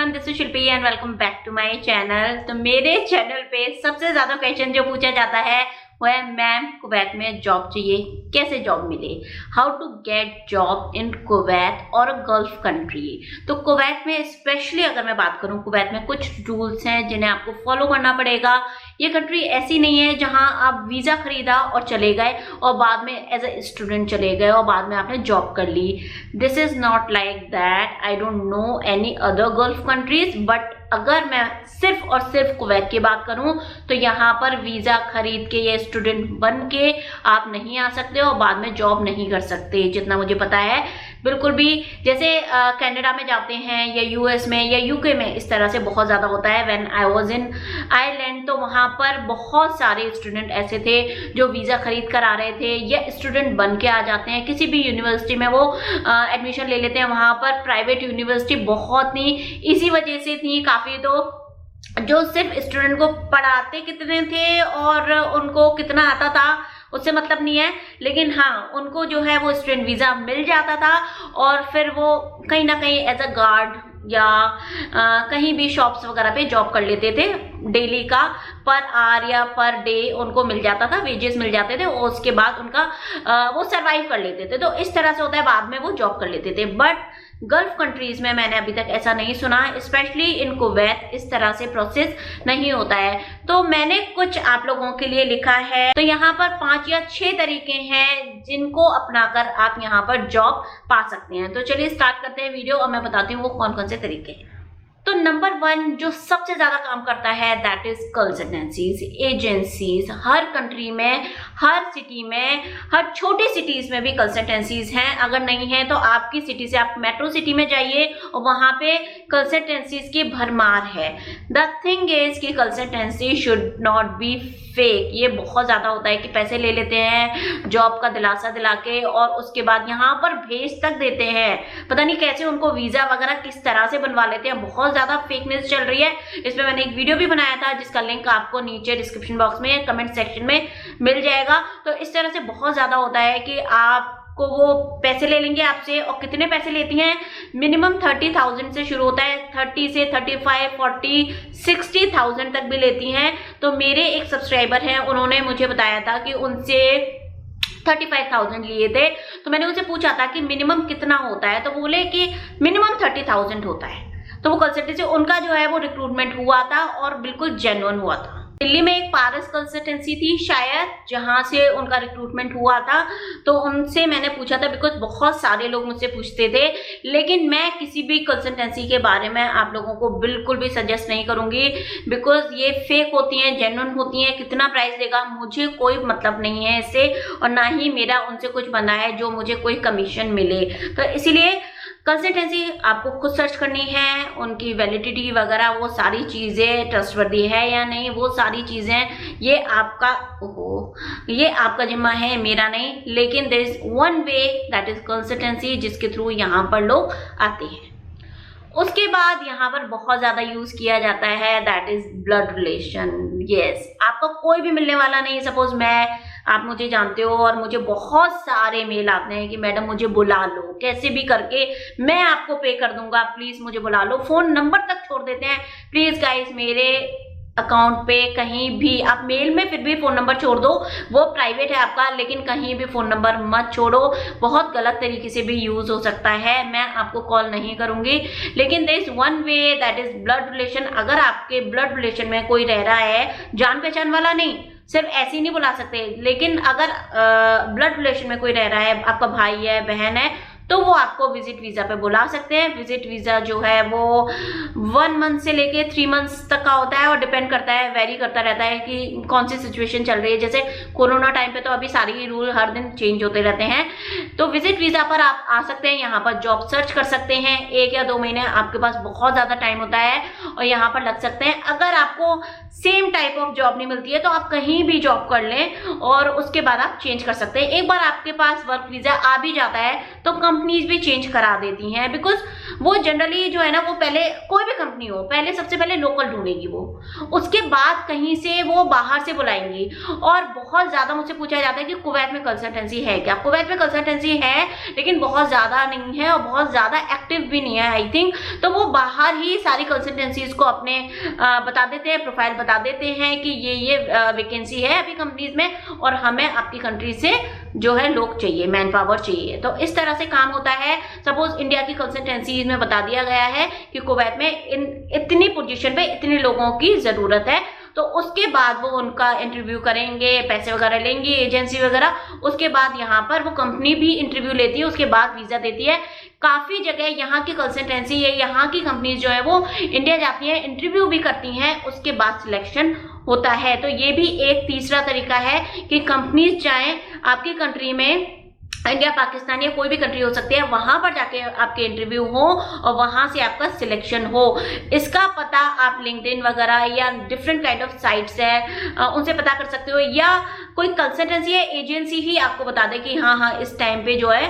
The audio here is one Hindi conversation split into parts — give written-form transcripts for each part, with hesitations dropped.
Everyone, this is Shilpi and welcome back to my channel. तो मेरे चैनल पे सबसे ज्यादा क्वेश्चन जो पूछा जाता है वो है, मैम कुवैत में जॉब चाहिए, कैसे जॉब मिले, how to get job in Kuwait और गल्फ कंट्री। तो कुवैत में स्पेशली अगर मैं बात करूं, कुवैत में कुछ रूल्स हैं जिन्हें आपको फॉलो करना पड़ेगा। ये कंट्री ऐसी नहीं है जहां आप वीजा खरीदा और चले गए और बाद में एज ए स्टूडेंट चले गए और बाद में आपने जॉब कर ली। This is not like that. I don't know any other Gulf countries, but अगर मैं सिर्फ और सिर्फ कुवैत की बात करूं तो यहाँ पर वीजा खरीद के या स्टूडेंट बन के आप नहीं आ सकते और बाद में जॉब नहीं कर सकते, जितना मुझे पता है बिल्कुल भी। जैसे कनाडा में जाते हैं या यूएस में या यूके में इस तरह से बहुत ज़्यादा होता है। When I was in Ireland तो वहाँ पर बहुत सारे स्टूडेंट ऐसे थे जो वीज़ा खरीद कर आ रहे थे या स्टूडेंट बन के आ जाते हैं। किसी भी यूनिवर्सिटी में वो एडमिशन ले लेते हैं। वहाँ पर प्राइवेट यूनिवर्सिटी बहुत थी, इसी वजह से थी काफ़ी। तो जो सिर्फ स्टूडेंट को पढ़ाते कितने थे और उनको कितना आता था उससे मतलब नहीं है, लेकिन हाँ उनको जो है वो स्टूडेंट वीज़ा मिल जाता था और फिर वो कहीं ना कहीं एज अ गार्ड या कहीं भी शॉप्स वगैरह पे जॉब कर लेते थे। डेली का पर आवर या पर डे उनको मिल जाता था, वेजेस मिल जाते थे और उसके बाद उनका वो सरवाइव कर लेते थे। तो इस तरह से होता है, बाद में वो जॉब कर लेते थे। बट गल्फ कंट्रीज में मैंने अभी तक ऐसा नहीं सुना, स्पेशली इन कुवैत इस तरह से प्रोसेस नहीं होता है। तो मैंने कुछ आप लोगों के लिए लिखा है। तो यहाँ पर 5 या 6 तरीके हैं जिनको अपनाकर आप यहाँ पर जॉब पा सकते हैं। तो चलिए स्टार्ट करते हैं वीडियो और मैं बताती हूँ वो कौन कौन से तरीके हैं। तो नंबर 1 जो सबसे ज्यादा काम करता है that is consultancies, agencies. Her country में, हर सिटी में, हर छोटी सिटीज में भी कंसल्टेंसीज हैं। अगर नहीं है तो आपकी सिटी से आप मेट्रो सिटी में जाइए और वहां पे कंसल्टेंसीज की भरमार है। द थिंग इज कि consultancy should not be fake. ये बहुत ज्यादा होता है कि पैसे ले लेते हैं जॉब का दिलासा दिला के और उसके बाद यहाँ पर भेज तक देते हैं। पता नहीं कैसे उनको वीजा वगैरह किस तरह से बनवा लेते हैं। बहुत ज्यादा फेक न्यूज चल रही है। इस पे मैंने एक वीडियो भी बनाया था जिसका लिंक आपको नीचे डिस्क्रिप्शन बॉक्स में, कमेंट सेक्शन में मिल जाएगा। तो इस तरह से बहुत ज्यादा होता है कि आपको वो पैसे ले लेंगे आपसे। और कितने पैसे लेती हैं? मिनिमम 30,000 से शुरू होता है, 30 से 35, 40, 60,000 तक भी लेती हैं। तो मेरे एक सब्सक्राइबर हैं, उन्होंने मुझे बताया था कि उनसे 35,000 लिए थे। तो मैंने उनसे पूछा था कि मिनिमम कितना होता है, तो वो बोले कि मिनिमम 30,000 होता है। तो वो कंसल्टेंसी उनका जो है वो रिक्रूटमेंट हुआ था और बिल्कुल जेन्युइन हुआ था। दिल्ली में एक पारस कंसल्टेंसी थी शायद, जहां से उनका रिक्रूटमेंट हुआ था। तो उनसे मैंने पूछा था, बिकॉज बहुत सारे लोग मुझसे पूछते थे। लेकिन मैं किसी भी कंसल्टेंसी के बारे में आप लोगों को बिल्कुल भी सजेस्ट नहीं करूंगी, बिकॉज ये फेक होती हैं, जेन्युइन होती हैं। कितना प्राइस देगा मुझे कोई मतलब नहीं है इससे, और ना ही मेरा उनसे कुछ बना है जो मुझे कोई कमीशन मिले। तो इसीलिए कंसल्टेंसी आपको खुद सर्च करनी है, उनकी वैलिडिटी वगैरह वो सारी चीज़ें ट्रस्टवर्दी है या नहीं, वो सारी चीज़ें ये आपका जिम्मा है, मेरा नहीं। लेकिन there is one way that is consultancy, जिसके थ्रू यहाँ पर लोग आते हैं। उसके बाद यहाँ पर बहुत ज़्यादा यूज़ किया जाता है that is blood relation. Yes, आपका कोई भी मिलने वाला नहीं। सपोज आप मुझे जानते हो और मुझे बहुत सारे मेल आते हैं कि मैडम मुझे बुला लो, कैसे भी करके मैं आपको पे कर दूंगा, प्लीज़ मुझे बुला लो। फ़ोन नंबर तक छोड़ देते हैं। प्लीज़ गाइस, मेरे अकाउंट पे कहीं भी आप मेल में फिर भी फ़ोन नंबर छोड़ दो, वो प्राइवेट है आपका, लेकिन कहीं भी फ़ोन नंबर मत छोड़ो। बहुत गलत तरीके से भी यूज़ हो सकता है। मैं आपको कॉल नहीं करूँगी। लेकिन there is one way that is blood relation. अगर आपके ब्लड रिलेशन में कोई रह रहा है, जान पहचान वाला नहीं, सिर्फ ऐसे ही नहीं बुला सकते, लेकिन अगर ब्लड रिलेशन में कोई रह रहा है, आपका भाई है, बहन है, तो वो आपको विजिट वीज़ा पे बुला सकते हैं। विजिट वीज़ा जो है वो 1 मंथ से लेके 3 मंथ्स तक का होता है और डिपेंड करता है, वेरी करता रहता है कि कौन सी सिचुएशन चल रही है। जैसे कोरोना टाइम पे तो अभी सारे ही रूल हर दिन चेंज होते रहते हैं। तो विजिट वीज़ा पर आप आ सकते हैं, यहाँ पर जॉब सर्च कर सकते हैं। 1 या 2 महीने आपके पास बहुत ज़्यादा टाइम होता है और यहाँ पर लग सकते हैं। अगर आपको सेम टाइप ऑफ जॉब नहीं मिलती है तो आप कहीं भी जॉब कर लें और उसके बाद आप चेंज कर सकते हैं। एक बार आपके पास वर्क वीज़ा आ भी जाता है तो कंपनीज भी चेंज करा देती हैं, बिकॉज वो जनरली जो है ना, वो पहले कोई भी कंपनी हो, पहले सबसे पहले लोकल ढूंढेगी वो, उसके बाद कहीं से वो बाहर से बुलाएंगी। और बहुत ज्यादा मुझसे पूछा जाता है कि कुवैत में कंसल्टेंसी है क्या? कुवैत में कंसल्टेंसी है, लेकिन बहुत ज्यादा नहीं है और बहुत ज्यादा एक्टिव भी नहीं है आई थिंक। तो वो बाहर ही सारी कंसल्टेंसीज को अपने बता देते हैं, प्रोफाइल बता देते हैं कि ये वैकेंसी है अभी कंपनीज में और हमें आपकी कंट्री से जो है लोग चाहिए, मैन पावर चाहिए। तो इस तरह से काम होता है। सपोज इंडिया की कंसल्टेंसी में बता दिया गया है कि कुवैत में इतनी पोजीशन पे इतने लोगों की जरूरत है, तो उसके बाद वो उनका इंटरव्यू करेंगे, पैसे वगैरह लेंगे एजेंसी वगैरह, उसके बाद यहाँ पर वो कंपनी भी इंटरव्यू लेती है, उसके बाद वीजा देती है। काफी जगह यहाँ की कंसल्टेंसी है, यहाँ की कंपनीज जो है वो इंडिया जाती है, इंटरव्यू भी करती हैं, उसके बाद सिलेक्शन होता है। तो ये भी एक तीसरा तरीका है कि कंपनीज चाहे आपकी कंट्री में, इंडिया, पाकिस्तान या कोई भी कंट्री हो सकती है, वहां पर जाके आपके इंटरव्यू हो और वहां से आपका सिलेक्शन हो। इसका पता आप लिंक्डइन वगैरह या डिफरेंट काइंड ऑफ साइट्स है उनसे पता कर सकते हो, या कोई कंसल्टेंसी या एजेंसी ही आपको बता दे कि हाँ इस टाइम पे जो है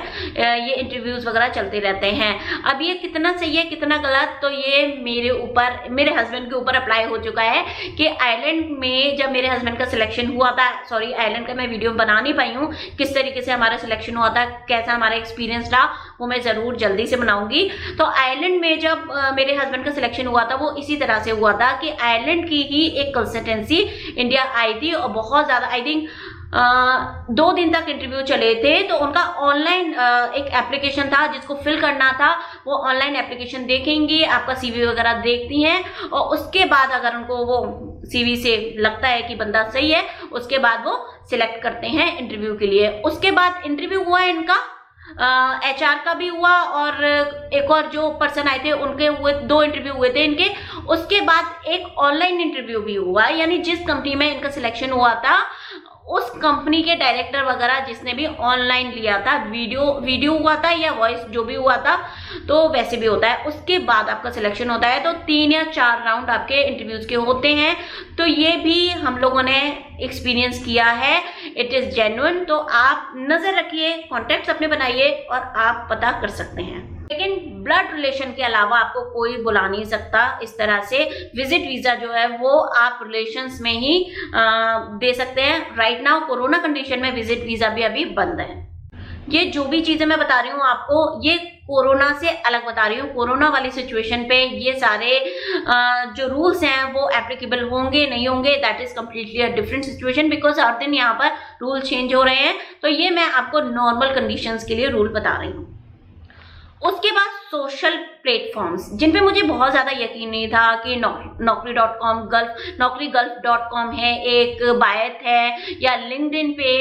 ये इंटरव्यूज वगैरह चलते रहते हैं। अब ये कितना सही है कितना गलत, तो ये मेरे ऊपर, मेरे हस्बैंड के ऊपर अप्लाई हो चुका है कि आइलैंड में जब मेरे हस्बैंड का सिलेक्शन हुआ था, सॉरी आइलैंड का मैं वीडियो बना नहीं पाई हूँ, किस तरीके से हमारा सिलेक्शन हुआ था, कैसा हमारा एक्सपीरियंस रहा, वो मैं जरूर जल्दी से बनाऊंगी। तो आयरलैंड में जब मेरे हस्बैंड का सिलेक्शन हुआ था, वो इसी तरह से हुआ था कि आयरलैंड की ही एक कंसल्टेंसी इंडिया आई थी और बहुत ज्यादा, आई थिंक 2 दिन तक इंटरव्यू चले थे। तो उनका ऑनलाइन एक एप्लीकेशन था जिसको फिल करना था, वो ऑनलाइन एप्लीकेशन देखेंगी, आपका सीवी वगैरह देखती हैं और उसके बाद अगर उनको वो सीवी से लगता है कि बंदा सही है, उसके बाद वो सिलेक्ट करते हैं इंटरव्यू के लिए। उसके बाद इंटरव्यू हुआ इनका, एचआर का भी हुआ और एक और जो पर्सन आए थे उनके हुए, 2 इंटरव्यू हुए थे इनके। उसके बाद एक ऑनलाइन इंटरव्यू भी हुआ, यानी जिस कंपनी में इनका सिलेक्शन हुआ था उस कंपनी के डायरेक्टर वगैरह जिसने भी ऑनलाइन लिया था, वीडियो हुआ था या वॉइस जो भी हुआ था, तो वैसे भी होता है। उसके बाद आपका सिलेक्शन होता है। तो 3 या 4 राउंड आपके इंटरव्यूज के होते हैं। तो ये भी हम लोगों ने एक्सपीरियंस किया है, इट इज जेन्युइन। तो आप नजर रखिए, कॉन्टेक्ट्स अपने बनाइए और आप पता कर सकते हैं। लेकिन ब्लड रिलेशन के अलावा आपको कोई बुला नहीं सकता इस तरह से। विजिट वीजा जो है वो आप रिलेशंस में ही दे सकते हैं। राइट नाउ कोरोना कंडीशन में विजिट वीजा भी अभी बंद है। ये जो भी चीजें मैं बता रही हूँ आपको, ये कोरोना से अलग बता रही हूँ। कोरोना वाली सिचुएशन पे ये सारे जो रूल्स हैं वो एप्लीकेबल होंगे नहीं होंगे, that is completely a different situation, because हर दिन यहाँ पर रूल चेंज हो रहे हैं। तो ये मैं आपको नॉर्मल कंडीशंस के लिए रूल बता रही हूँ। उसके बाद सोशल प्लेटफॉर्म्स जिन पे मुझे बहुत ज़्यादा यकीन नहीं था कि नौकरी.com, नौकरी.gulf.com है, एक बायत है या लिंक्डइन पे,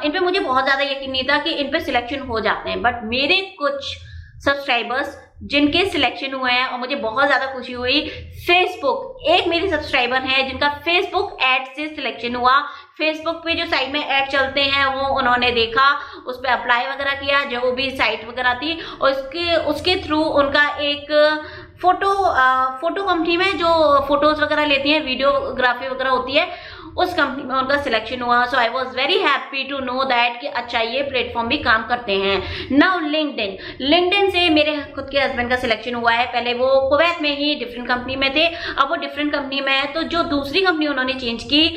इन पे मुझे बहुत ज़्यादा यकीन नहीं था कि इन पे सिलेक्शन हो जाते हैं। बट मेरे कुछ सब्सक्राइबर्स जिनके सिलेक्शन हुए हैं और मुझे बहुत ज़्यादा खुशी हुई, फेसबुक, एक मेरी सब्सक्राइबर है जिनका फेसबुक एड से सिलेक्शन हुआ। फेसबुक पे जो साइट में ऐड चलते हैं वो उन्होंने देखा, उस पर अप्लाई वगैरह किया, जो भी साइट वगैरह थी, और उसके थ्रू उनका एक फोटो कंपनी में जो फोटोज वगैरह लेती हैं, वीडियोग्राफी वगैरह होती है, उस कंपनी में उनका सिलेक्शन हुआ। So I was very happy to know that कि अच्छा ये प्लेटफॉर्म भी काम करते हैं। नाउ लिंक्डइन से मेरे खुद के हस्बैंड का सिलेक्शन हुआ है। पहले वो कुवैत में ही डिफरेंट कंपनी में थे, अब वो डिफरेंट कंपनी में है। तो जो दूसरी कंपनी उन्होंने चेंज की,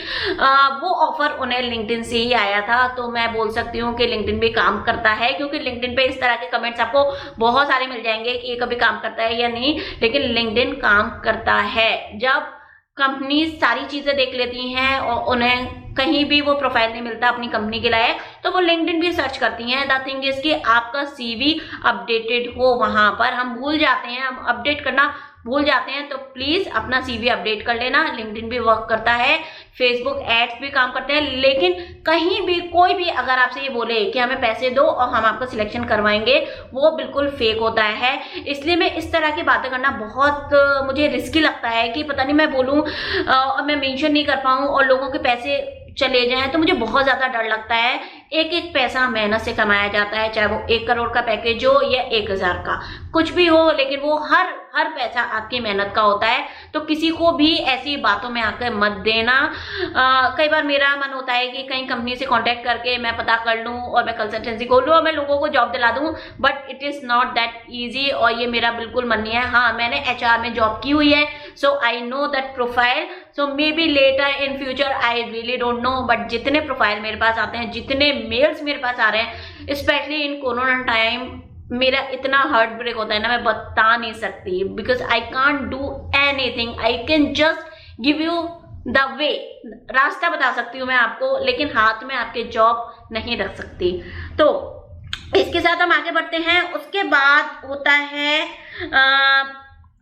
वो ऑफर उन्हें लिंक्डइन से ही आया था। तो मैं बोल सकती हूँ कि लिंक्डइन भी काम करता है, क्योंकि लिंक्डइन पे इस तरह के कमेंट्स आपको बहुत सारे मिल जाएंगे कि ये कभी काम करता है या नहीं, लेकिन लिंक्डइन काम करता है। जब कंपनी सारी चीजें देख लेती हैं और उन्हें कहीं भी वो प्रोफाइल नहीं मिलता अपनी कंपनी के लायक, तो वो लिंक्डइन भी सर्च करती हैं। द थिंग इज कि आपका सीवी अपडेटेड हो वहां पर। हम भूल जाते हैं, हम अपडेट करना भूल जाते हैं, तो प्लीज अपना सीवी अपडेट कर लेना। लिंक्डइन भी वर्क करता है, फेसबुक एड्स भी काम करते हैं, लेकिन कहीं भी कोई भी अगर आपसे ये बोले कि हमें पैसे दो और हम आपका सिलेक्शन करवाएंगे, वो बिल्कुल फेक होता है। इसलिए मैं इस तरह की बातें करना बहुत मुझे रिस्की लगता है कि पता नहीं मैं बोलूँ और मैं मेंशन नहीं कर पाऊँ और लोगों के पैसे चले जाएं, तो मुझे बहुत ज़्यादा डर लगता है एक एक पैसा मेहनत से कमाया जाता है, चाहे वो 1 करोड़ का पैकेज हो या 1000 का, कुछ भी हो, लेकिन वो हर पैसा आपकी मेहनत का होता है। तो किसी को भी ऐसी बातों में आकर मत देना। कई बार मेरा मन होता है कि कहीं कंपनी से कांटेक्ट करके मैं पता कर लूं और मैं कंसल्टेंसी खोल लूं और मैं लोगों को जॉब दिला दूं, but it is not that easy, और ये मेरा बिल्कुल मन नहीं है। हाँ, मैंने HR में जॉब की हुई है, so I know that profile, so maybe later in future, I really don't know, but जितने प्रोफाइल मेरे पास आते हैं, जितने मेल्स मेरे पास आ रहे हैं, स्पेशली इन कोरोना टाइम, मेरा इतना हार्ट ब्रेक होता है ना, मैं बता नहीं सकती, because I can't do anything, I can just give you the way, रास्ता बता सकती हूँ मैं आपको, लेकिन हाथ में आपके जॉब नहीं रख सकती। तो इसके साथ हम आगे बढ़ते हैं। उसके बाद होता है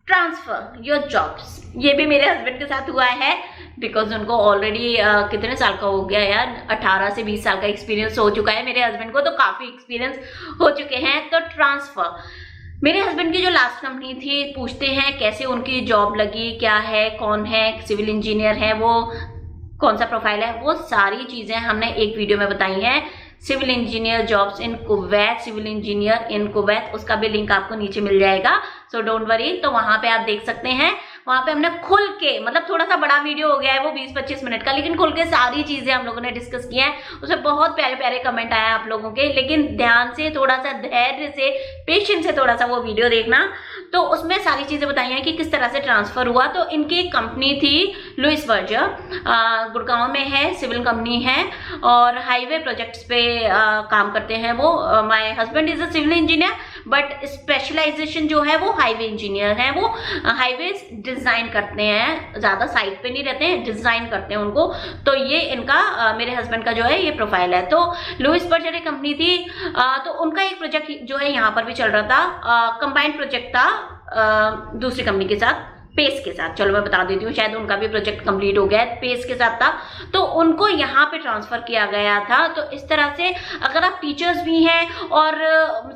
ट्रांसफर योर जॉब्स। ये भी मेरे हस्बैंड के साथ हुआ है, बिकॉज उनको ऑलरेडी कितने साल का हो गया यार, 18 से 20 साल का एक्सपीरियंस हो चुका है मेरे हस्बैंड को, तो काफी एक्सपीरियंस हो चुके हैं। तो ट्रांसफर, मेरे हस्बैंड की जो लास्ट कंपनी थी, पूछते हैं कैसे उनकी जॉब लगी, क्या है, कौन है, सिविल इंजीनियर है वो, कौन सा प्रोफाइल है, वो सारी चीजें हमने एक वीडियो में बताई हैं। Civil engineer jobs in Kuwait, civil engineer in Kuwait, उसका भी लिंक आपको नीचे मिल जाएगा, सो डोंट वरी। तो वहां पे आप देख सकते हैं, वहां पे हमने खुल के, मतलब थोड़ा सा बड़ा वीडियो हो गया है वो 20-25 मिनट का, लेकिन खुल के सारी चीजें हम लोगों ने डिस्कस की हैं। उसमें बहुत प्यारे प्यारे कमेंट आए आप लोगों के, लेकिन ध्यान से, थोड़ा सा धैर्य से, पेशेंस से थोड़ा सा वो वीडियो देखना। तो उसमें सारी चीजें बताई हैं कि किस तरह से ट्रांसफर हुआ। तो इनकी एक कंपनी थी लुइस वर्जर, गुड़गांव में है, सिविल कंपनी है और हाईवे प्रोजेक्ट्स पे काम करते हैं वो। My husband is a civil engineer, but specialization जो है वो हाईवे इंजीनियर है। वो हाईवे डिजाइन करते हैं, ज्यादा साइट पे नहीं रहते हैं, डिजाइन करते हैं उनको। तो ये इनका, मेरे हस्बैंड का जो है ये प्रोफाइल है। तो लुइस वर्जर एक कंपनी थी, तो उनका एक प्रोजेक्ट जो है यहाँ पर भी चल रहा था, कंबाइंड प्रोजेक्ट था दूसरी कंपनी के साथ, पेस के साथ। चलो मैं बता देती हूँ, शायद उनका भी प्रोजेक्ट कंप्लीट हो गया है, पेस के साथ था, तो उनको यहाँ पे ट्रांसफर किया गया था। तो इस तरह से अगर आप टीचर्स भी हैं और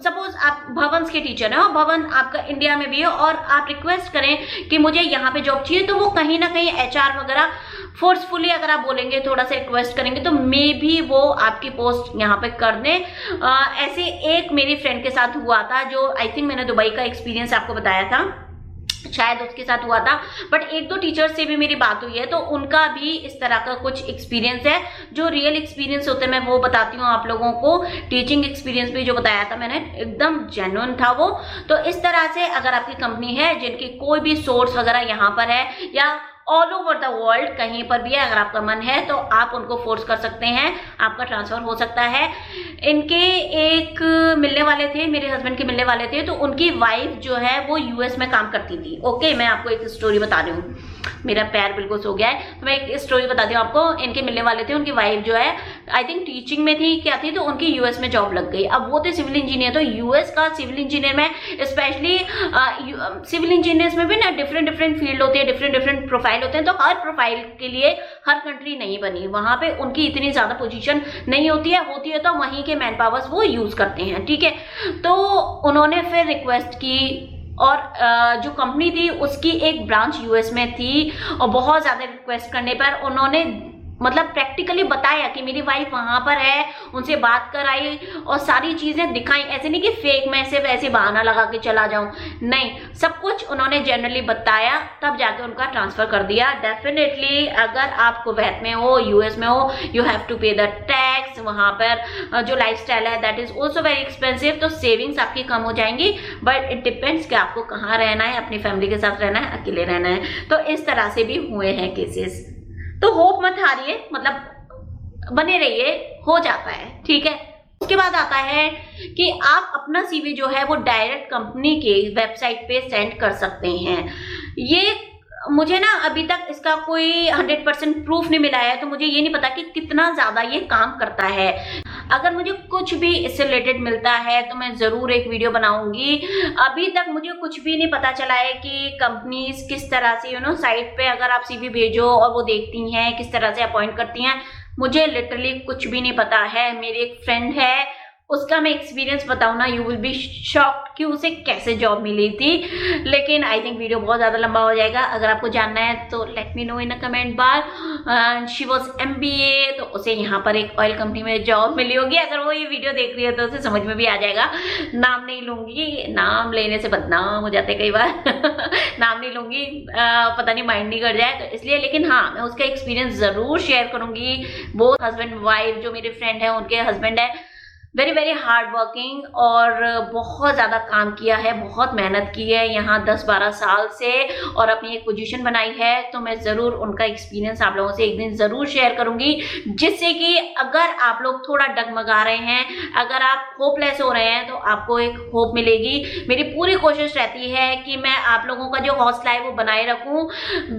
सपोज आप भवन्स के टीचर हैं और भवन आपका इंडिया में भी है और आप रिक्वेस्ट करें कि मुझे यहाँ पे जॉब चाहिए, तो वो कहीं ना कहीं HR वगैरह फोर्सफुली अगर आप बोलेंगे, थोड़ा सा रिक्वेस्ट करेंगे, तो मे भी वो आपकी पोस्ट यहाँ पे कर दें। ऐसे एक मेरी फ्रेंड के साथ हुआ था, जो आई थिंक मैंने दुबई का एक्सपीरियंस आपको बताया था, शायद उसके साथ हुआ था, बट 1-2 टीचर्स से भी मेरी बात हुई है, तो उनका भी इस तरह का कुछ एक्सपीरियंस है। जो रियल एक्सपीरियंस होते हैं मैं वो बताती हूँ आप लोगों को। टीचिंग एक्सपीरियंस भी जो बताया था मैंने, एकदम जेन्युइन था वो। तो इस तरह से अगर आपकी कंपनी है जिनकी कोई भी सोर्स वगैरह यहाँ पर है या ऑल ओवर द वर्ल्ड कहीं पर भी है, अगर आपका मन है तो आप उनको फोर्स कर सकते हैं, आपका ट्रांसफर हो सकता है। इनके एक मिलने वाले थे, मेरे हस्बैंड के मिलने वाले थे, तो उनकी वाइफ जो है वो US में काम करती थी। ओके, मैं आपको एक स्टोरी बता रही हूँ, मेरा पैर बिल्कुल सो गया है, तो मैं एक स्टोरी बताती हूँ आपको। इनके मिलने वाले थे, उनकी वाइफ जो है आई थिंक टीचिंग में थी, क्या थी, तो उनकी US में जॉब लग गई। अब वो थे सिविल इंजीनियर, तो US का सिविल इंजीनियर में स्पेशली सिविल इंजीनियर्स में भी ना डिफरेंट फील्ड होती है, डिफरेंट प्रोफाइल होते हैं, तो हर प्रोफाइल के लिए हर कंट्री नहीं बनी, वहां पे उनकी इतनी ज्यादा पोजीशन नहीं होती है तो वहीं के मैन पावर्स वो यूज करते हैं, ठीक है। तो उन्होंने फिर रिक्वेस्ट की और जो कंपनी थी उसकी एक ब्रांच US में थी और बहुत ज्यादा रिक्वेस्ट करने पर उन्होंने मतलब प्रैक्टिकली बताया कि मेरी वाइफ वहां पर है, उनसे बात कराई और सारी चीजें दिखाई। ऐसे नहीं कि फेक मैं सिर्फ ऐसे बहाना लगा के चला जाऊं, नहीं, सब कुछ उन्होंने जनरली बताया, तब जाके उनका ट्रांसफर कर दिया। डेफिनेटली अगर आप कुवैत में हो, US में हो, यू हैव टू पे द टैक्स। वहां पर जो लाइफस्टाइल है that is also very expensive, तो सेविंग्स आपकी कम हो जाएंगी, बट इट डिपेंड्स कि आपको कहाँ रहना है, अपनी फैमिली के साथ रहना है, अकेले रहना है। तो इस तरह से भी हुए हैं केसेस। तो होप मत हारिए, मतलब बने रहिए, हो जाता है, ठीक है। उसके बाद आता है कि आप अपना CV जो है वो डायरेक्ट कंपनी के वेबसाइट पे सेंड कर सकते हैं। ये मुझे ना अभी तक इसका कोई 100% प्रूफ नहीं मिला है, तो मुझे ये नहीं पता कि कितना ज्यादा ये काम करता है। अगर मुझे कुछ भी इससे रिलेटेड मिलता है तो मैं जरूर एक वीडियो बनाऊंगी। अभी तक मुझे कुछ भी नहीं पता चला है कि कंपनीज किस तरह से साइट पे अगर आप CV भेजो और वो देखती हैं, किस तरह से अपॉइंट करती हैं, मुझे लिटरली कुछ भी नहीं पता है। मेरी एक फ्रेंड है, उसका मैं एक्सपीरियंस बताऊँ ना, यू विल बी शॉक्ड कि उसे कैसे जॉब मिली थी। लेकिन आई थिंक वीडियो बहुत ज़्यादा लंबा हो जाएगा। अगर आपको जानना है तो let me know in a comment bar. She was MBA, तो उसे यहाँ पर एक ऑयल कंपनी में जॉब मिली होगी। अगर वो ये वीडियो देख रही है तो उसे समझ में भी आ जाएगा। नाम नहीं लूँगी, नाम लेने से बदनाम हो जाते कई बार नाम नहीं लूँगी, पता नहीं माइंड नहीं कर जाए तो इसलिए। लेकिन हाँ, मैं उसका एक्सपीरियंस ज़रूर शेयर करूँगी। वो हस्बैंड वाइफ जो मेरे फ्रेंड है, उनके हस्बैंड है वेरी वेरी हार्ड वर्किंग, और बहुत ज़्यादा काम किया है, बहुत मेहनत की है यहाँ 10-12 साल से, और अपनी एक पोजीशन बनाई है। तो मैं ज़रूर उनका एक्सपीरियंस आप लोगों से एक दिन ज़रूर शेयर करूँगी, जिससे कि अगर आप लोग थोड़ा डगमगा रहे हैं, अगर आप होपलेस हो रहे हैं, तो आपको एक होप मिलेगी। मेरी पूरी कोशिश रहती है कि मैं आप लोगों का जो हौसला है वो बनाए रखूँ,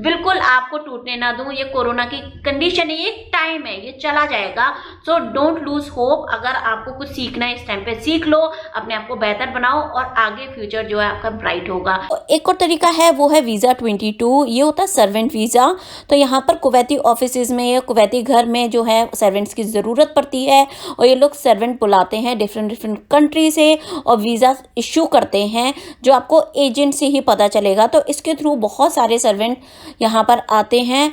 बिल्कुल आपको टूटने ना दूँ। ये कोरोना की कंडीशन है, ये टाइम है, ये चला जाएगा। So don't lose hope. अगर आपको कुछ सीखना है इस टाइम पे सीख लो, अपने आप को बेहतर बनाओ, और आगे फ्यूचर जो है आपका ब्राइट होगा। एक और तरीका है, वो है वीज़ा 22। ये होता है सर्वेंट वीज़ा। तो यहाँ पर कुवैती ऑफिसेज में या कुवैती घर में जो है सर्वेंट्स की ज़रूरत पड़ती है, और ये लोग सर्वेंट बुलाते हैं डिफरेंट डिफरेंट कंट्री से, और वीज़ा इशू करते हैं, जो आपको एजेंट से ही पता चलेगा। तो इसके थ्रू बहुत सारे सर्वेंट यहाँ पर आते हैं।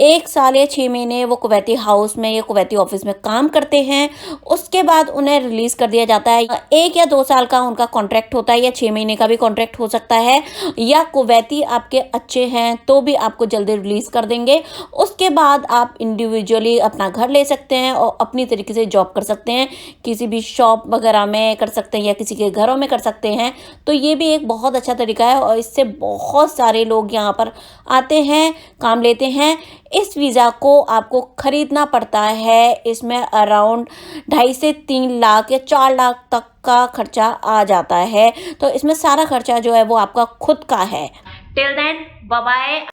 1 साल या 6 महीने वो कुवैती हाउस में या कुवैती ऑफिस में काम करते हैं। उसके बाद उन्हें रिलीज कर दिया जाता है। 1 या 2 साल का उनका कॉन्ट्रैक्ट होता है, या 6 महीने का भी कॉन्ट्रैक्ट हो सकता है, या कुवैती आपके अच्छे हैं तो भी आपको जल्दी रिलीज कर देंगे। उसके बाद आप इंडिविजुअली अपना घर ले सकते हैं और अपनी तरीके से जॉब कर सकते हैं, किसी भी शॉप वगैरह में कर सकते हैं या किसी के घरों में कर सकते हैं। तो ये भी एक बहुत अच्छा तरीका है, और इससे बहुत सारे लोग यहाँ पर आते हैं, काम लेते हैं। इस वीज़ा को आपको खरीदना पड़ता है। इसमें अराउंड 2.5 से 3 लाख या 4 लाख तक का खर्चा आ जाता है। तो इसमें सारा खर्चा जो है वो आपका खुद का है। Till then bye bye.